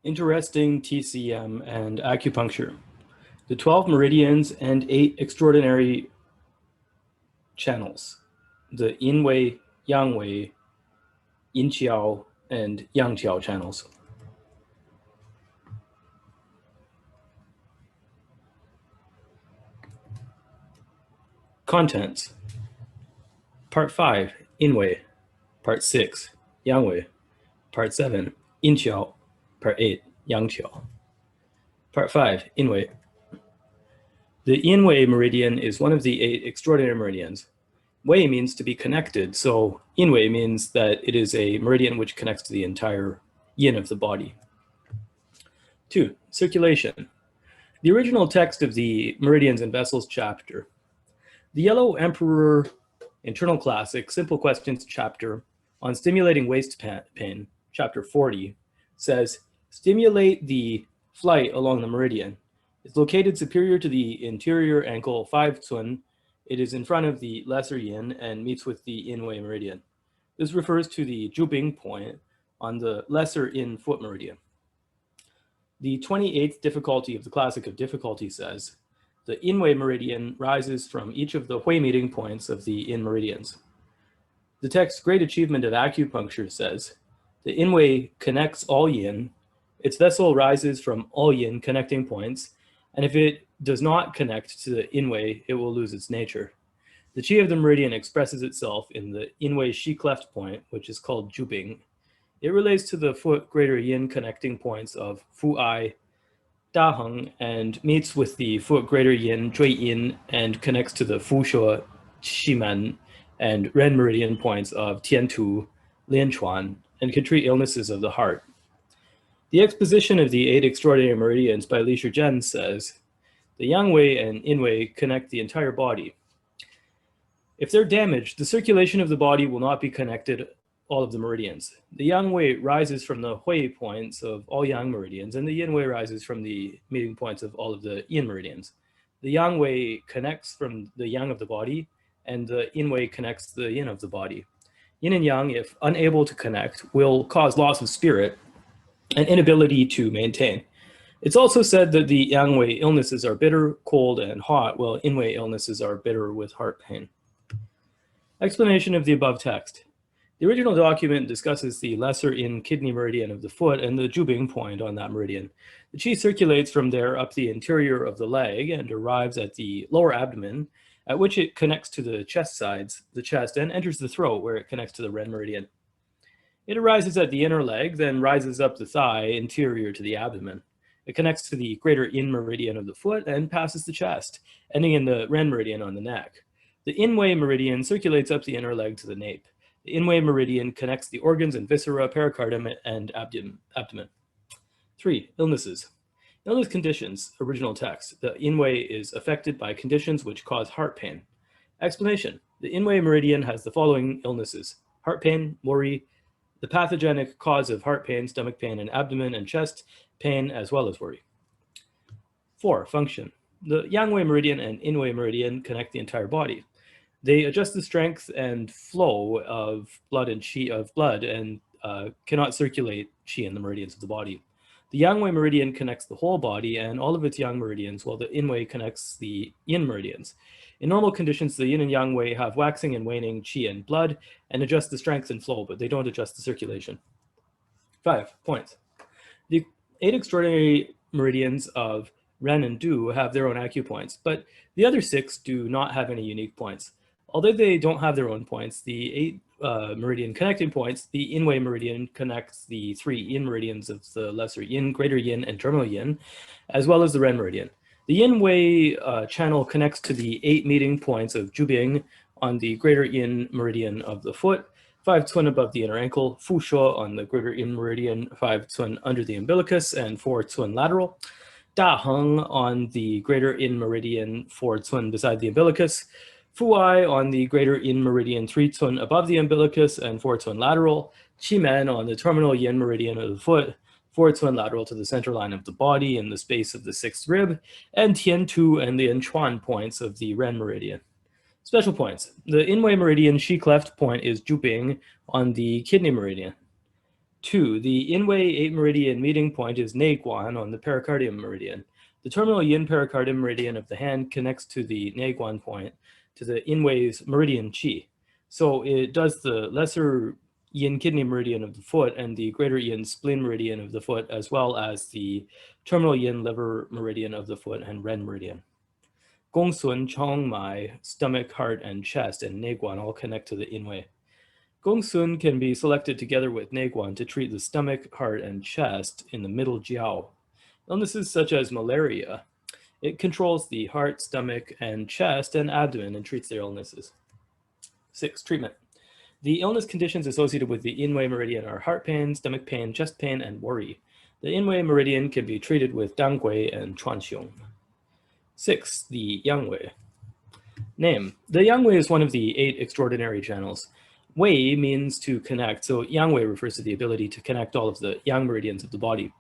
Interesting TCM and acupuncture. The 12 meridians and 8 extraordinary channels. The Yangwei, Yangwei, Yangchao, and Yangchao channels. Contents. Part 5, Yangwei. Part 6, Yangwei. Part 7, Yangchao. Part 8, Yangchao. Part 5, Yangwei. The Yangwei meridian is one of the 8 extraordinary meridians. Wei means to be connected, so Yangwei means that it is a meridian which connects to the entire yin of the body. 2. Circulation. The original text of the Meridians and Vessels chapter. The Yellow Emperor Internal Classic Simple Questions chapter on stimulating waist pain, chapter 40, says, stimulate the flight along the meridian. It's located superior to the interior ankle 5 cun. It is in front of the lesser yin and meets with the Yangwei meridian. This refers to the Zhubing point on the lesser yin foot meridian. The 28th difficulty of the Classic of Difficulty says, the Yangwei meridian rises from each of the Hui meeting points of the yin meridians. The text Great Achievement of Acupuncture says, the Yangwei connects all yin, its vessel rises from all yin connecting points, and if it does not connect to the Yangwei, it will lose its nature. The qi of the meridian expresses itself in the Yangwei Shi cleft point, which is called Zhubing. It relates to the foot greater yin connecting points of Fu Ai, Da Heng, and meets with the foot greater yin, Zhui Yin, and connects to the Fu Shuo, Qi Man, and Ren meridian points of Tian Tu, Lian Chuan, and can treat illnesses of the heart. The exposition of the 8 extraordinary meridians by Li Shizhen says, the Yangwei and Yangwei connect the entire body. If they're damaged, the circulation of the body will not be connected all of the meridians. The Yangwei rises from the Hui points of all Yang meridians, and the Yangwei rises from the meeting points of all of the Yin meridians. The Yangwei connects from the Yang of the body, and the Yangwei connects the Yin of the body. Yin and Yang, if unable to connect, will cause loss of spirit and inability to maintain. It's also said that the Yangwei illnesses are bitter, cold, and hot, while Yangwei illnesses are bitter with heart pain. Explanation of the above text. The original document discusses the lesser yin kidney meridian of the foot and the Zhubing point on that meridian. The qi circulates from there up the interior of the leg and arrives at the lower abdomen, at which it connects to the chest sides, the chest, and enters the throat, where it connects to the Ren meridian. It arises at the inner leg, then rises up the thigh interior to the abdomen. It connects to the greater yin meridian of the foot and passes the chest, ending in the Ren meridian on the neck. The Yangwei meridian circulates up the inner leg to the nape. The Yangwei meridian connects the organs and viscera, pericardium, and abdomen. 3. Illnesses. Illness conditions, original text. The Yangwei is affected by conditions which cause heart pain. Explanation. The Yangwei meridian has the following illnesses: heart pain, worry, the pathogenic cause of heart pain, stomach pain, and abdomen and chest pain, as well as worry. 4. Function. The Yangwei meridian and Yangwei meridian connect the entire body. They adjust the strength and flow of blood and qi of blood and cannot circulate qi in the meridians of the body. The Yangwei meridian connects the whole body and all of its yang meridians, while the Yangwei connects the yin meridians. In normal conditions, the yin and Yangwei have waxing and waning qi and blood and adjust the strength and flow, but they don't adjust the circulation. 5. Points. The 8 extraordinary meridians of Ren and Du have their own acupoints, but the other 6 do not have any unique points. Although they don't have their own points, the 8 meridian connecting points, the Yangwei meridian connects the 3 yin meridians of the lesser yin, greater yin, and terminal yin, as well as the Ren meridian. The Yangwei channel connects to the 8 meeting points of Zhubing on the greater yin meridian of the foot, 5 cun above the inner ankle, Fu Shuo on the greater yin meridian, 5 cun under the umbilicus, and 4 cun lateral. Da Heng on the greater yin meridian, 4 cun beside the umbilicus. Fu Ai on the greater yin meridian, 3 cun above the umbilicus and 4 cun lateral. Qi Men on the terminal yin meridian of the foot, 4 cun lateral to the center line of the body in the space of the 6th rib, and Tian Tu and the Lian Chuan points of the Ren meridian. Special points. The Yangwei meridian Shi cleft point is Zhubing on the kidney meridian. 2. The Yangwei 8 meridian meeting point is Neiguan on the pericardium meridian. The terminal yin pericardium meridian of the hand connects to the Neiguan point to the Yangwei's meridian qi. So it does the lesser yin kidney meridian of the foot and the greater yin spleen meridian of the foot, as well as the terminal yin liver meridian of the foot and ren meridian. Gongsun, Chongmai, stomach, heart, and chest, and Neiguan all connect to the Yangwei. Gongsun can be selected together with Neiguan to treat the stomach, heart, and chest in the middle jiao. Illnesses such as malaria. It controls the heart, stomach, and chest and abdomen and treats their illnesses. 6. Treatment. The illness conditions associated with the Yangwei meridian are heart pain, stomach pain, chest pain, and worry. The Yangwei meridian can be treated with Dangui and Chuanxiong. 6. The Yangwei. Name. The Yangwei is one of the 8 extraordinary channels. Wei means to connect, so Yangwei refers to the ability to connect all of the yang meridians of the body.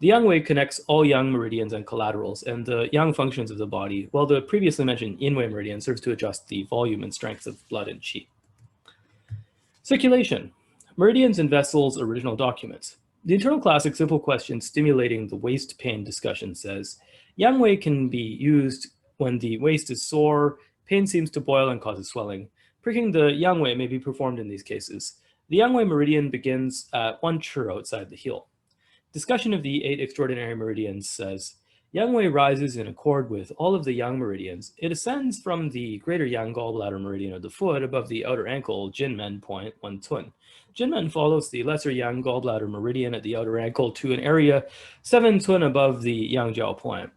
The Yangwei connects all yang meridians and collaterals and the yang functions of the body, while the previously mentioned Yangwei meridian serves to adjust the volume and strength of blood and qi. Circulation. Meridians and vessels original documents. The internal classic simple question stimulating the waist pain discussion says, Yangwei can be used when the waist is sore, pain seems to boil and causes swelling. Pricking the Yangwei may be performed in these cases. The Yangwei meridian begins at 1 chi outside the heel. Discussion of the 8 extraordinary meridians says, Yangwei rises in accord with all of the yang meridians. It ascends from the greater yang gallbladder meridian of the foot above the outer ankle, Jinmen point, 1 cun. Jinmen follows the lesser yang gallbladder meridian at the outer ankle to an area 7 cun above the Yangchao point.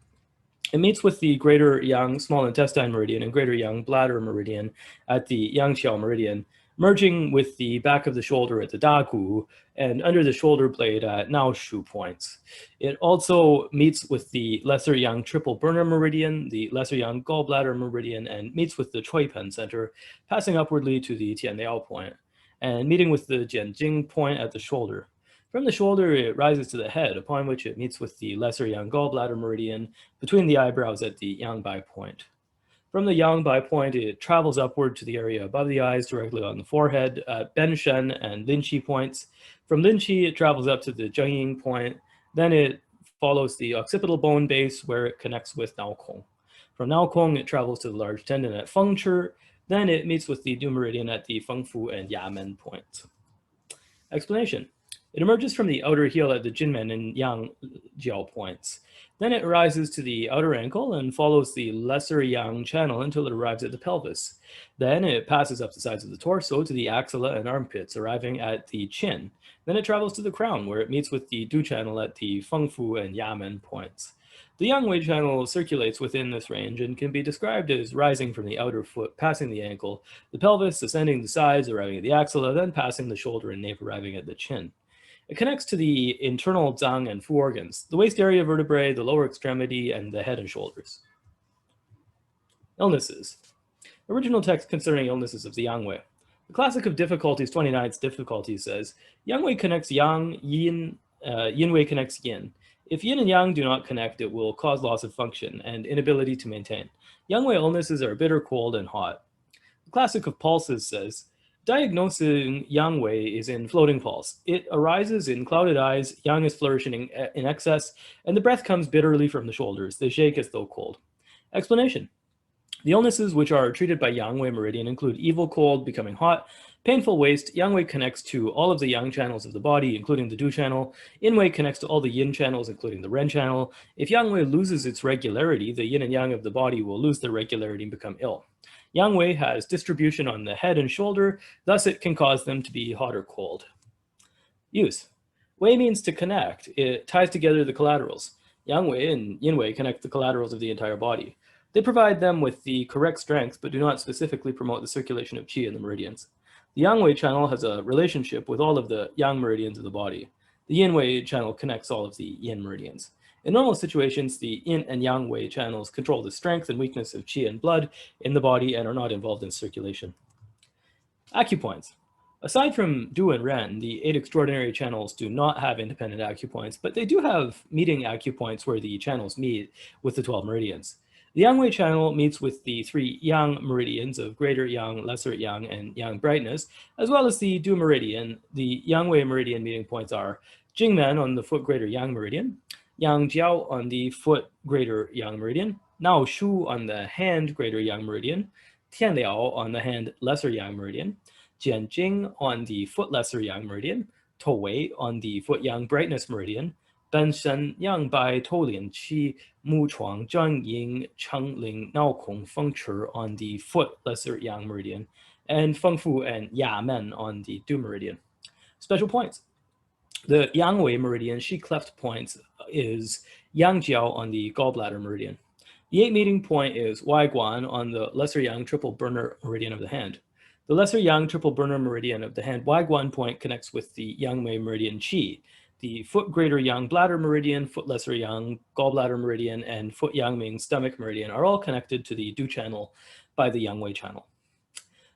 It meets with the greater yang small intestine meridian and greater yang bladder meridian at the Yangchao meridian, merging with the back of the shoulder at the Dagu and under the shoulder blade at Naoshu points. It also meets with the lesser yang triple burner meridian, the lesser yang gallbladder meridian, and meets with the Chuipen center, passing upwardly to the Tianliao point, and meeting with the Jianjing point at the shoulder. From the shoulder, it rises to the head, upon which it meets with the lesser yang gallbladder meridian between the eyebrows at the Yangbai point. From the Yangbai point, it travels upward to the area above the eyes, directly on the forehead, at Benshen and Linqi points. From Linqi, it travels up to the Zhengying point. Then it follows the occipital bone base, where it connects with Naokong. From Naokong, it travels to the large tendon at Fengchi. Then it meets with the Du meridian at the Fengfu and Yamen points. Explanation. It emerges from the outer heel at the Jinmen and Yangjiao points. Then it rises to the outer ankle and follows the lesser yang channel until it arrives at the pelvis. Then it passes up the sides of the torso to the axilla and armpits, arriving at the chin. Then it travels to the crown, where it meets with the Du channel at the Fengfu and Yamen points. The Yangwei channel circulates within this range and can be described as rising from the outer foot, passing the ankle, the pelvis, ascending the sides, arriving at the axilla, then passing the shoulder and nape, arriving at the chin. It connects to the internal zang and fu organs, the waist area vertebrae, the lower extremity, and the head and shoulders. Illnesses. Original text concerning illnesses of the Yangwei. The Classic of Difficulties, 29th difficulty says, Yangwei connects yang, yin, Yinwei connects yin. If yin and yang do not connect, it will cause loss of function and inability to maintain. Yangwei illnesses are bitter, cold, and hot. The Classic of Pulses says, diagnosing Yangwei is in floating pulse. It arises in clouded eyes, yang is flourishing in excess, and the breath comes bitterly from the shoulders. They shake as though cold. Explanation. The illnesses which are treated by Yangwei meridian include evil cold, becoming hot, painful waist. Yangwei connects to all of the yang channels of the body, including the Du channel. Yinwei connects to all the yin channels, including the ren channel. If Yangwei loses its regularity, the yin and yang of the body will lose their regularity and become ill. Yangwei has distribution on the head and shoulder, thus it can cause them to be hot or cold. Use. Wei means to connect. It ties together the collaterals. Yangwei and Yinwei connect the collaterals of the entire body. They provide them with the correct strength, but do not specifically promote the circulation of qi in the meridians. The Yangwei channel has a relationship with all of the yang meridians of the body. The Yinwei channel connects all of the yin meridians. In normal situations, the yin and yang wei channels control the strength and weakness of qi and blood in the body and are not involved in circulation. Acupoints. Aside from Du and Ren, the 8 extraordinary channels do not have independent acupoints, but they do have meeting acupoints where the channels meet with the 12 meridians. The Yangwei Channel meets with the 3 yang meridians of greater yang, lesser yang, and yang brightness, as well as the Du Meridian. The Yangwei Meridian meeting points are Jingmen on the foot greater yang meridian, Yangchao on the foot greater yang meridian, Naoshu on the hand greater yang meridian, Tianliao on the hand lesser yang meridian, Jianjing on the foot lesser yang meridian, Towei on the foot yang brightness meridian, Benshen yang bai Tolian Qi Mu Chuang Zhang Ying Cheng Ling Nao Kong Feng Chi on the foot lesser yang meridian, and Feng Fu and Ya Men on the Du Meridian. Special points. The Yangwei Meridian Shi cleft points is Yangjiao on the gallbladder meridian. The 8 meeting point is Waiguan on the lesser yang triple burner meridian of the hand. The lesser yang triple burner meridian of the hand Waiguan point connects with the Yangwei Meridian Qi. The foot greater yang bladder meridian, foot lesser yang gallbladder meridian, and foot yang ming stomach meridian are all connected to the Du channel by the Yangwei channel.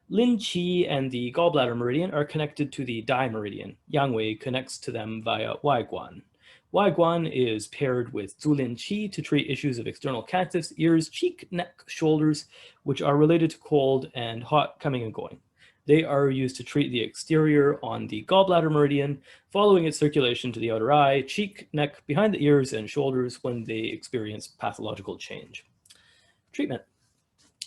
Lin Qi and the gallbladder meridian are connected to the Dai meridian. Yangwei connects to them via Waiguan. Waiguan is paired with Zulin Qi to treat issues of external cactus, ears, cheek, neck, shoulders, which are related to cold and hot coming and going. They are used to treat the exterior on the gallbladder meridian, following its circulation to the outer eye, cheek, neck, behind the ears, and shoulders when they experience pathological change. Treatment.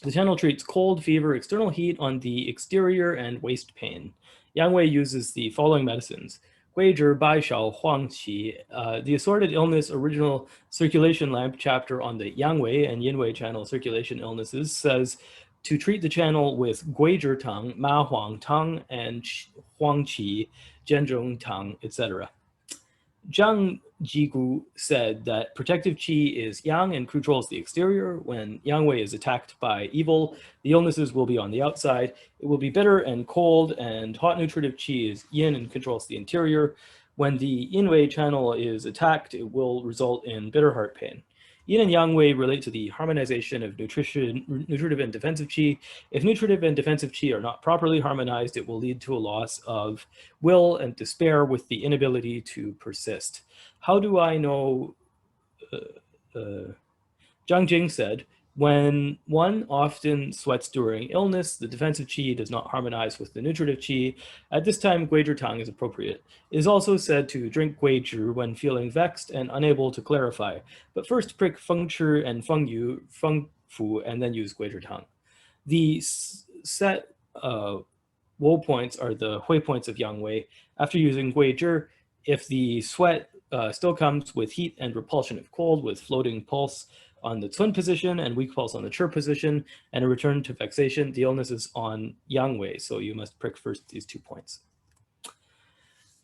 The channel treats cold, fever, external heat on the exterior, and waist pain. Yangwei uses the following medicines. Guizhi, Baishao, Huangqi. The Assorted Illness Original Circulation Lamp chapter on the Yangwei and Yinwei channel circulation illnesses says to treat the channel with Guizhi Tang, Ma Huang Tang, and Huangqi, Zhenzhong Tang, etc. Jiang Wu said that protective qi is yang and controls the exterior. When Yangwei is attacked by evil, the illnesses will be on the outside. It will be bitter and cold, and hot nutritive qi is yin and controls the interior. When the Yinwei channel is attacked, it will result in bitter heart pain. Yin and Yang Wei relate to the harmonization of nutritive and defensive qi. If nutritive and defensive qi are not properly harmonized, it will lead to a loss of will and despair with the inability to persist. How do I know? Zhang Jing said, when one often sweats during illness, the defensive qi does not harmonize with the nutritive qi. At this time, Guizhi Tang is appropriate. It is also said to drink Guizhi when feeling vexed and unable to clarify, but first prick Feng Chi and Feng Yu, Feng Fu, and then use Guizhi Tang. The set woe points are the hui points of Yangwei. After using Guizhi, if the sweat still comes with heat and repulsion of cold, with floating pulse on the Cun position and weak pulse on the Chi position, and a return to vexation, the illness is on Yangwei, so you must prick first these 2 points.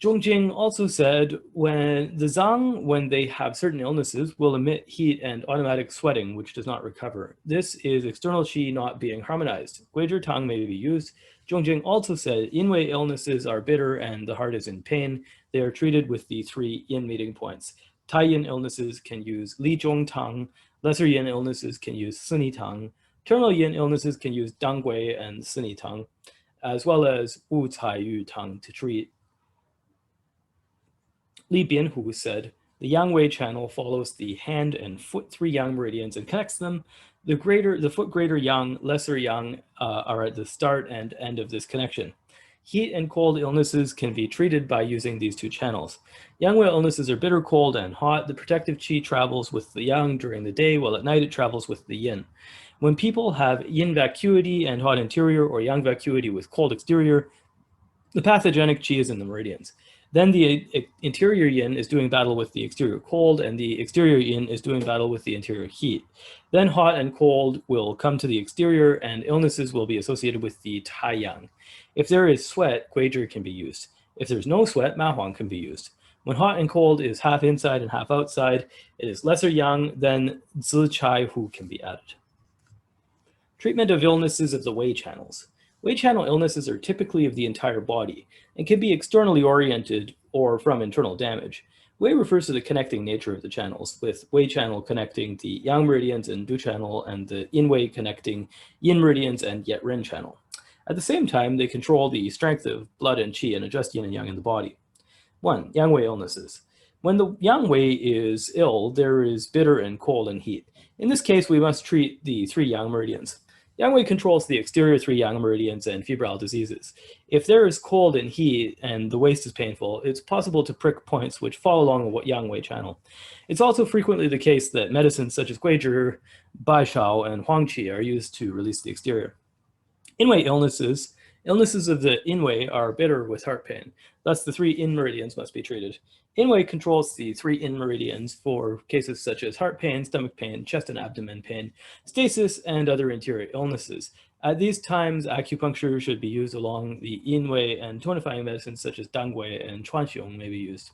Zhongjing also said, when the Zhang, when they have certain illnesses, will emit heat and automatic sweating, which does not recover. This is external qi not being harmonized. Guizhi Tang may be used. Zhongjing also said, Yinwei illnesses are bitter and the heart is in pain. They are treated with the 3 yin meeting points. Tai yin illnesses can use Li Zhong Tang. Lesser yin illnesses can use Sini Tang. Terminal yin illnesses can use Dangwei and Sini Tang, as well as Wu Cai Yu Tang to treat. Li Bianhu said, the Yangwei channel follows the hand and foot 3 yang meridians and connects them. The foot greater yang, lesser yang are at the start and end of this connection. Heat and cold illnesses can be treated by using these 2 channels. Yangwei illnesses are bitter, cold, and hot. The protective qi travels with the yang during the day, while at night it travels with the yin. When people have yin vacuity and hot interior, or yang vacuity with cold exterior, the pathogenic qi is in the meridians. Then the interior yin is doing battle with the exterior cold, and the exterior yin is doing battle with the interior heat. Then hot and cold will come to the exterior, and illnesses will be associated with the tai yang. If there is sweat, Guizhi can be used. If there's no sweat, Ma Huang can be used. When hot and cold is half inside and half outside, it is lesser yang, then Zi Chai Hu can be added. Treatment of illnesses of the Wei channels. Wei channel illnesses are typically of the entire body and can be externally oriented or from internal damage. Wei refers to the connecting nature of the channels, with Wei channel connecting the Yang meridians and Du channel, and the Yin Wei connecting Yin meridians and Yet Ren channel. At the same time, they control the strength of blood and qi and adjust yin and yang in the body. 1. Yang Wei illnesses. When the Yang Wei is ill, there is bitter and cold and heat. In this case, we must treat the 3 yang meridians. Yangwei controls the exterior 3 yang meridians and febrile diseases. If there is cold and heat and the waist is painful, it's possible to prick points which fall along the Yangwei Channel. It's also frequently the case that medicines such as Guizhi, Baishao, and Huangqi are used to release the exterior. Inwei illnesses of the Inwei are bitter with heart pain. Thus, the 3 in meridians must be treated. Inwei controls the 3 in meridians for cases such as heart pain, stomach pain, chest and abdomen pain, stasis, and other interior illnesses. At these times, acupuncture should be used along the Inwei, and tonifying medicines such as Dangwei and Chuanxiong may be used.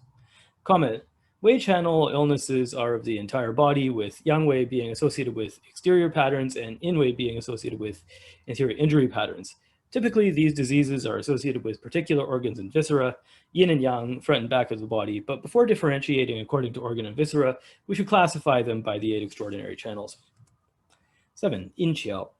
Comet. Wei channel illnesses are of the entire body, with Yangwei being associated with exterior patterns and Inwei being associated with interior injury patterns. Typically, these diseases are associated with particular organs and viscera, yin and yang, front and back of the body, but before differentiating according to organ and viscera, we should classify them by the 8 extraordinary channels. 7. Yangchao.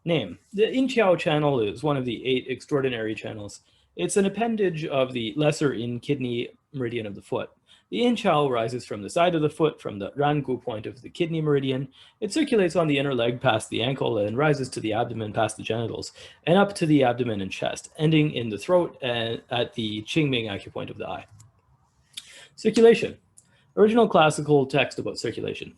Name. The Yangchao channel is one of the 8 extraordinary channels. It's an appendage of the lesser in kidney meridian of the foot. The Yangchao rises from the side of the foot from the Accu point of the kidney meridian. It circulates on the inner leg past the ankle and rises to the abdomen past the genitals and up to the abdomen and chest, ending in the throat and at the Qingming acupoint of the eye. Circulation. Original classical text about circulation.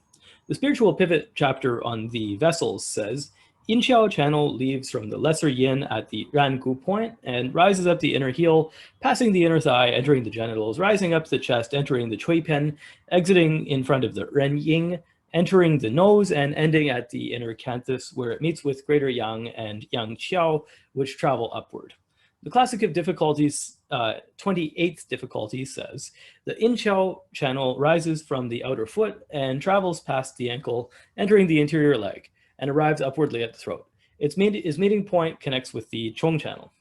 The spiritual pivot chapter on the vessels says, Yangchao channel leaves from the lesser yin at the Rangu point and rises up the inner heel, passing the inner thigh, entering the genitals, rising up the chest, entering the chui pen, exiting in front of the ren ying, entering the nose, and ending at the inner canthus, where it meets with greater yang and yangchao, which travel upward. The Classic of Difficulties, 28th difficulty says, the Yangchao channel rises from the outer foot and travels past the ankle, entering the interior leg, and arrives upwardly at the throat. Its meeting point connects with the Chong channel.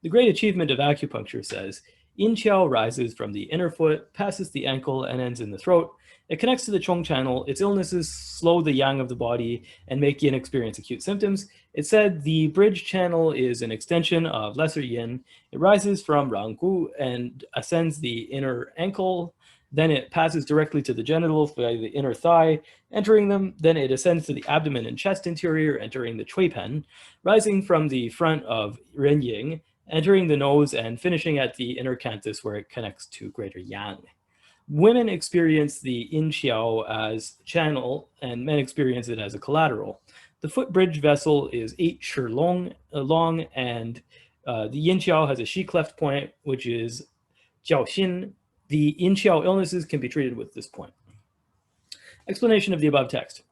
The Great Achievement of Acupuncture says, Yangchao rises from the inner foot, passes the ankle, and ends in the throat. It connects to the Chong channel. Its illnesses slow the yang of the body and make yin experience acute symptoms. It said the bridge channel is an extension of lesser yin. It rises from Rangu and ascends the inner ankle. Then it passes directly to the genitals by the inner thigh, entering them. Then it ascends to the abdomen and chest interior, entering the chui pen, rising from the front of ren ying, entering the nose, and finishing at the inner canthus where it connects to greater yang. Women experience the Yangchao as channel, and men experience it as a collateral. The foot bridge vessel is 8 shi long, and the Yangchao has a shi cleft point, which is jiao xin. The Yangchao illnesses can be treated with this point. Explanation of the above text.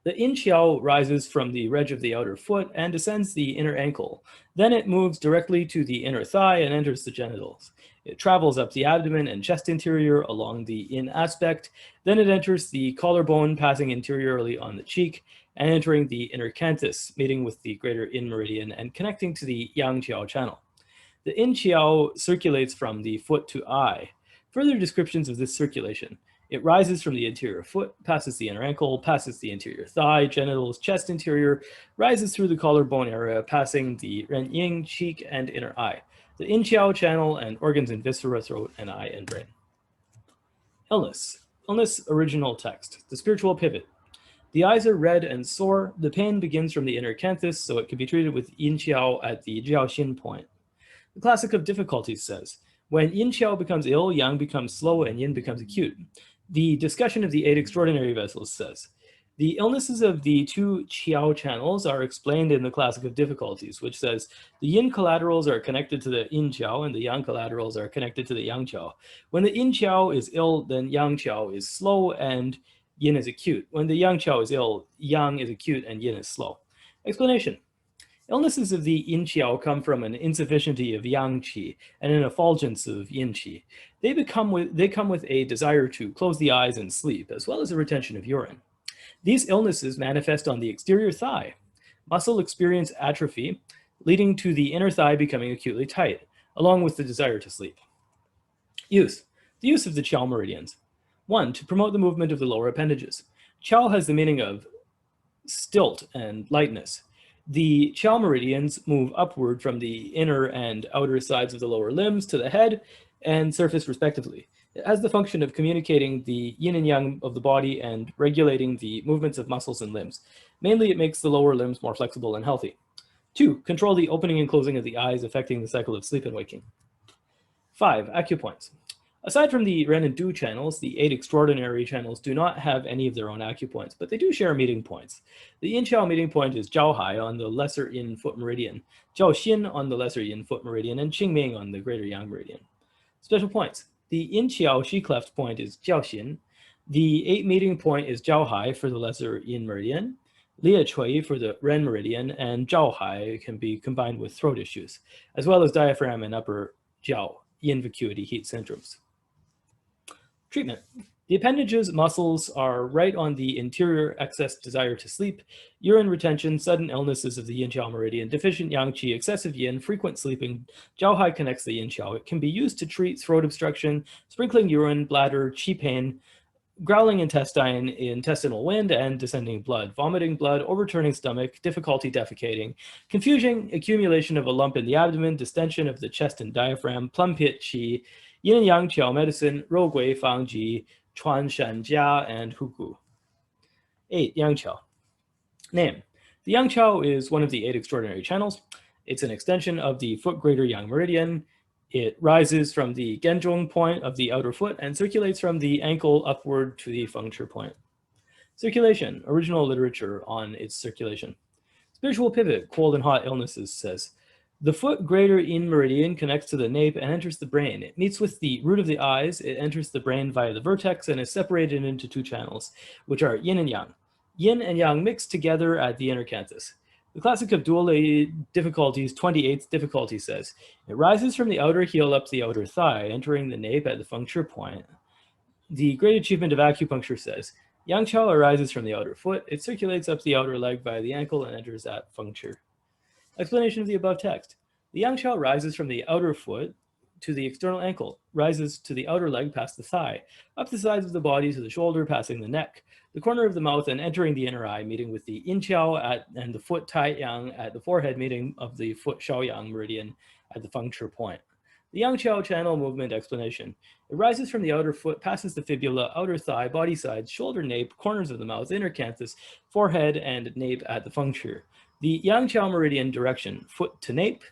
The Yangchao rises from the ridge of the outer foot and descends the inner ankle. Then it moves directly to the inner thigh and enters the genitals. It travels up the abdomen and chest interior along the yin aspect. Then it enters the collarbone, passing interiorly on the cheek and entering the inner canthus, meeting with the greater yin meridian and connecting to the Yangchao channel. The Yangchao circulates from the foot to eye. Further descriptions of this circulation. It rises from the interior foot, passes the inner ankle, passes the interior thigh, genitals, chest interior, rises through the collarbone area, passing the ren ying, cheek, and inner eye. The Yangchao channel and organs in viscera, throat, and eye and brain. Illness. Illness original text. The spiritual pivot. The eyes are red and sore. The pain begins from the inner canthus, so it can be treated with Yangchao at the jiaoxin point. The Classic of Difficulties says, when Yangchao becomes ill, yang becomes slow, and yin becomes acute. The discussion of the 8 extraordinary vessels says, the illnesses of the 2 qiao channels are explained in the Classic of Difficulties, which says, the yin collaterals are connected to the Yangchao, and the yang collaterals are connected to the Yangchao. When the Yangchao is ill, then Yangchao is slow, and yin is acute. When the Yangchao is ill, yang is acute, and yin is slow. Explanation. Illnesses of the Yangchao come from an insufficiency of yang qi and an effulgence of yin qi. They come with a desire to close the eyes and sleep, as well as a retention of urine. These illnesses manifest on the exterior thigh. Muscle experience atrophy, leading to the inner thigh becoming acutely tight, along with the desire to sleep. Use. The use of the Qiao meridians. 1. To promote the movement of the lower appendages. Qiao has the meaning of stilt and lightness. The Qiao meridians move upward from the inner and outer sides of the lower limbs to the head and surface respectively. It has the function of communicating the yin and yang of the body and regulating the movements of muscles and limbs. Mainly, it makes the lower limbs more flexible and healthy. 2. Control the opening and closing of the eyes, affecting the cycle of sleep and waking. 5. Accu Points. Aside from the Ren and Du channels, the 8 extraordinary channels do not have any of their own acupoints, but they do share meeting points. The Yangchao meeting point is Zhaohai on the lesser yin foot meridian, Zhaoxin on the lesser yin foot meridian, and Qingming on the greater yang meridian. Special points. The Yinqiao Shi cleft point is Jiaoxin. The 8 meeting point is Zhaohai for the lesser yin meridian, Lia Chui for the Ren meridian, and Zhaohai can be combined with throat issues, as well as diaphragm and upper jiao, yin vacuity heat syndromes. Treatment. The appendages muscles are right on the interior excess desire to sleep, urine retention, sudden illnesses of the yin-qiao meridian, deficient yang qi, excessive yin, frequent sleeping. Jiaohai connects the yin-qiao. It can be used to treat throat obstruction, sprinkling urine, bladder, qi pain, growling intestine, intestinal wind, and descending blood, vomiting blood, overturning stomach, difficulty defecating, confusion, accumulation of a lump in the abdomen, distension of the chest and diaphragm, plum pit qi, yin and yang qiao medicine, rougui fang ji, chuan shan jia, and hugu. 8. Yangchao. Name. The Yangchao is one of the 8 extraordinary channels. It's an extension of the foot greater yang meridian. It rises from the Genzhong point of the outer foot and circulates from the ankle upward to the puncture point. Circulation. Original literature on its circulation. Spiritual pivot, cold and hot illnesses, says, the foot greater yin meridian connects to the nape and enters the brain. It meets with the root of the eyes. It enters the brain via the vertex and is separated into 2 channels, which are yin and yang. Yin and yang mix together at the inner canthus. The classic of dual difficulties, 28th difficulty, says, it rises from the outer heel up the outer thigh, entering the nape at the puncture point. The great achievement of acupuncture says, Yangchao arises from the outer foot. It circulates up the outer leg via the ankle and enters at puncture. Explanation of the above text. The Yangchao rises from the outer foot to the external ankle, rises to the outer leg past the thigh, up the sides of the body to the shoulder, passing the neck, the corner of the mouth, and entering the inner eye, meeting with the Yinqiao and the foot Tai Yang at the forehead, meeting of the foot Shaoyang meridian at the puncture point. The Yangchao channel movement explanation. It rises from the outer foot, passes the fibula, outer thigh, body sides, shoulder nape, corners of the mouth, inner canthus, forehead, and nape at the puncture. The Yangchao meridian direction, foot to nape,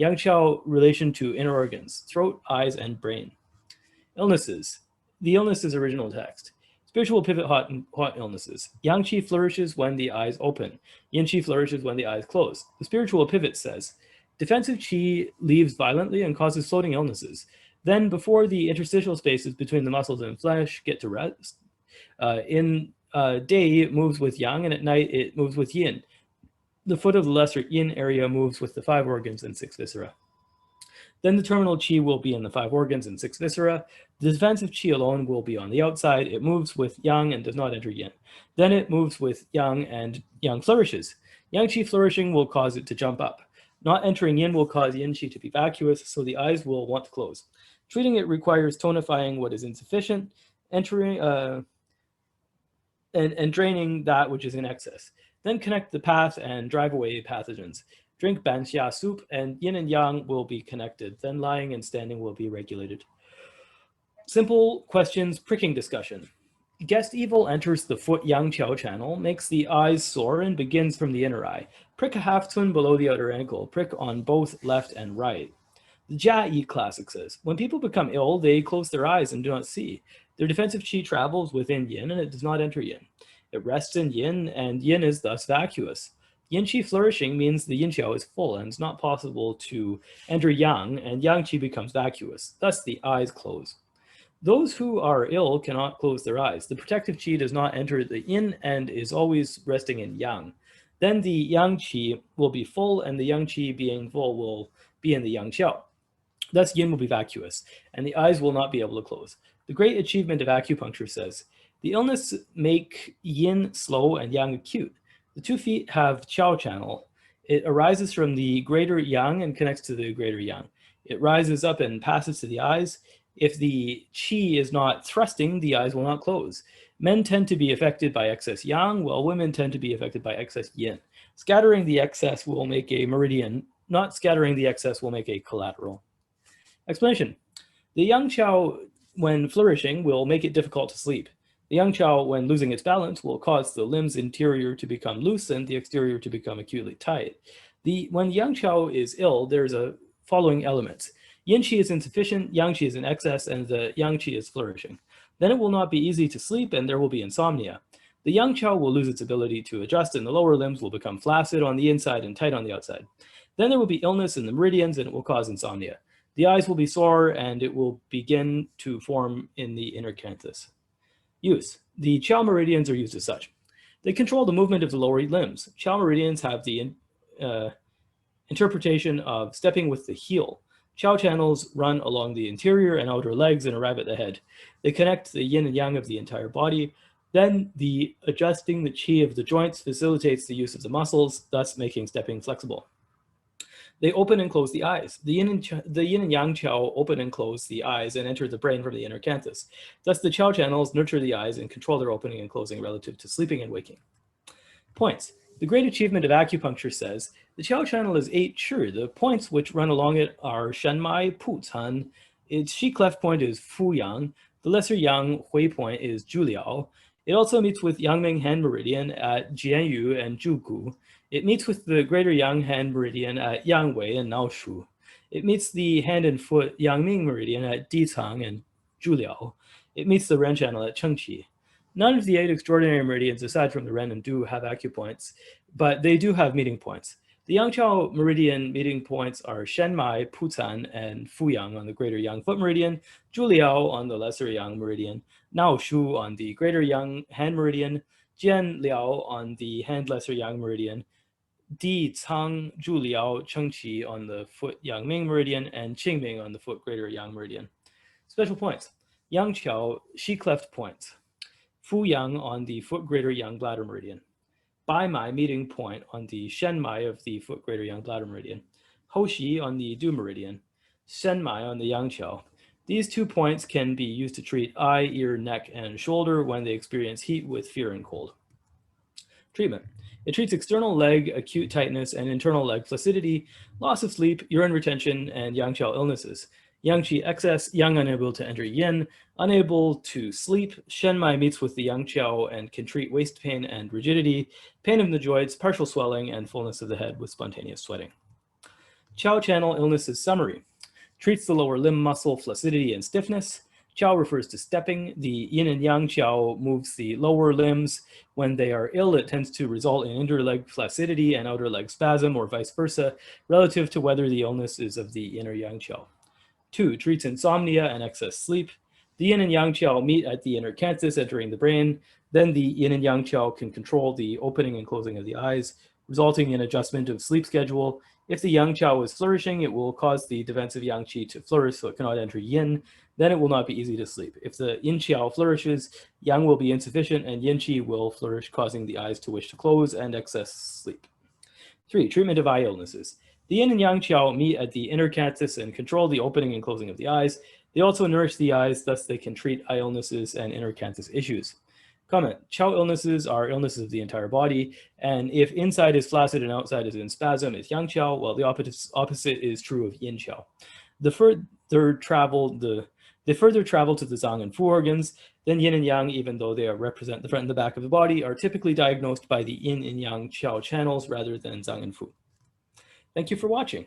Yangchao relation to inner organs, throat, eyes, and brain. Illnesses. The illnesses original text. Spiritual pivot hot illnesses. Yang qi flourishes when the eyes open. Yin qi flourishes when the eyes close. The spiritual pivot says, defensive qi leaves violently and causes floating illnesses. Then, before the interstitial spaces between the muscles and flesh get to rest, in day it moves with yang, and at night it moves with yin. The foot of the lesser yin area moves with the 5 organs and 6 viscera. Then the terminal qi will be in the 5 organs and 6 viscera. The defensive qi alone will be on the outside. It moves with yang and does not enter yin. Then it moves with yang and yang flourishes. Yang qi flourishing will cause it to jump up. Not entering yin will cause yin qi to be vacuous, so the eyes will want to close. Treating it requires tonifying what is insufficient, entering and draining that which is in excess. Then connect the path and drive away pathogens. Drink banxia soup, and yin and yang will be connected. Then lying and standing will be regulated. Simple questions, pricking discussion. Guest evil enters the foot Yangchao channel, makes the eyes sore, and begins from the inner eye. Prick a half twin below the outer ankle. Prick on both left and right. The Jia Yi classic says, when people become ill, they close their eyes and do not see. Their defensive qi travels within yin, and it does not enter yin. It rests in yin, and yin is thus vacuous. Yin qi flourishing means the yin qiao is full, and it's not possible to enter yang, and yang qi becomes vacuous. Thus, the eyes close. Those who are ill cannot close their eyes. The protective qi does not enter the yin and is always resting in yang. Then the yang qi will be full, and the yang qi being full will be in the yang qiao. Thus, yin will be vacuous, and the eyes will not be able to close. The great achievement of acupuncture says, the illness make yin slow and yang acute. The 2 feet have qiao channel. It arises from the greater yang and connects to the greater yang. It rises up and passes to the eyes. If the qi is not thrusting, the eyes will not close. Men tend to be affected by excess yang, while women tend to be affected by excess yin. Scattering the excess will make a meridian. Not scattering the excess will make a collateral. Explanation. The Yangchao when flourishing, will make it difficult to sleep. The Yangchao, when losing its balance, will cause the limbs interior to become loose and the exterior to become acutely tight. When Yangchao is ill, there's a following elements. Yin qi is insufficient, yang qi is in excess, and the yang qi is flourishing. Then it will not be easy to sleep and there will be insomnia. The Yangchao will lose its ability to adjust and the lower limbs will become flaccid on the inside and tight on the outside. Then there will be illness in the meridians and it will cause insomnia. The eyes will be sore and it will begin to form in the inner canthus. Use. The Chao meridians are used as such. They control the movement of the lower limbs. Chao meridians have the interpretation of stepping with the heel. Chao channels run along the interior and outer legs and arrive at the head. They connect the yin and yang of the entire body. Then adjusting the qi of the joints facilitates the use of the muscles, thus making stepping flexible. They open and close the eyes. The yin and yang Chao open and close the eyes and enter the brain from the inner canthus. Thus, the Chao channels nurture the eyes and control their opening and closing relative to sleeping and waking. Points. The great achievement of acupuncture says, the Chao channel is 8 Shi. The points which run along it are Shenmai, Pu Can. Its Shi cleft point is Fu Yang. The lesser Yang Hui point is Juliao. It also meets with Yangming Hand Meridian at Jian Wu and Zhugu. It meets with the greater Yang Hand Meridian at Yangwei and Naoshu. It meets the hand and foot Yangming Meridian at Dicang and Juliao. It meets the Ren channel at Chengqi. None of the 8 extraordinary meridians, aside from the Ren and Du, have acupoints, but they do have meeting points. The Yangchao meridian meeting points are Shenmai, Putan, and Fuyang on the greater Yang foot meridian, Juliao on the lesser Yang meridian, Naoshu on the greater Yang hand meridian, Jian Liao on the hand lesser Yang meridian, Di Cang Juliao Chengqi on the foot Yang Ming meridian, and Qingming on the foot greater Yang meridian. Special points. Yangchao Shi cleft points. Fu Yang on the foot greater Yang bladder meridian. Bai Mai meeting point on the Shen Mai of the foot greater Yang bladder meridian. Ho Xi on the Du meridian. Shen Mai on the Yangchao. These 2 points can be used to treat eye, ear, neck, and shoulder when they experience heat with fear and cold. Treatment. It treats external leg acute tightness and internal leg flaccidity, loss of sleep, urine retention, and Yangchao illnesses. Yang qi excess, yang unable to enter yin, unable to sleep. Shenmai meets with the Yangchao and can treat waist pain and rigidity, pain of the joints, partial swelling, and fullness of the head with spontaneous sweating. Chao channel illnesses summary. Treats the lower limb muscle flaccidity and stiffness. Chao refers to stepping. The yin and yang Chao moves the lower limbs. When they are ill, it tends to result in inner leg flaccidity and outer leg spasm, or vice versa, relative to whether the illness is of the inner yang Chao. 2. Treats insomnia and excess sleep. The yin and yang Chao meet at the inner canthus, entering the brain. Then the yin and yang Chao can control the opening and closing of the eyes, resulting in adjustment of sleep schedule. If the yang Chao is flourishing, it will cause the defensive yang qi to flourish so it cannot enter yin. Then it will not be easy to sleep. If the yin Chao flourishes, yang will be insufficient and yin qi will flourish, causing the eyes to wish to close and excess sleep. 3. Treatment of eye illnesses. The yin and yang Chao meet at the inner canthus and control the opening and closing of the eyes. They also nourish the eyes, thus they can treat eye illnesses and inner canthus issues. Comment. Chao illnesses are illnesses of the entire body, and if inside is flaccid and outside is in spasm, it's Yang Chao, while the opposite is true of Yin Chao. They further travel to the Zang and Fu organs. Then Yin and Yang, even though they represent the front and the back of the body, are typically diagnosed by the Yin and Yang Chao channels rather than Zang and Fu. Thank you for watching.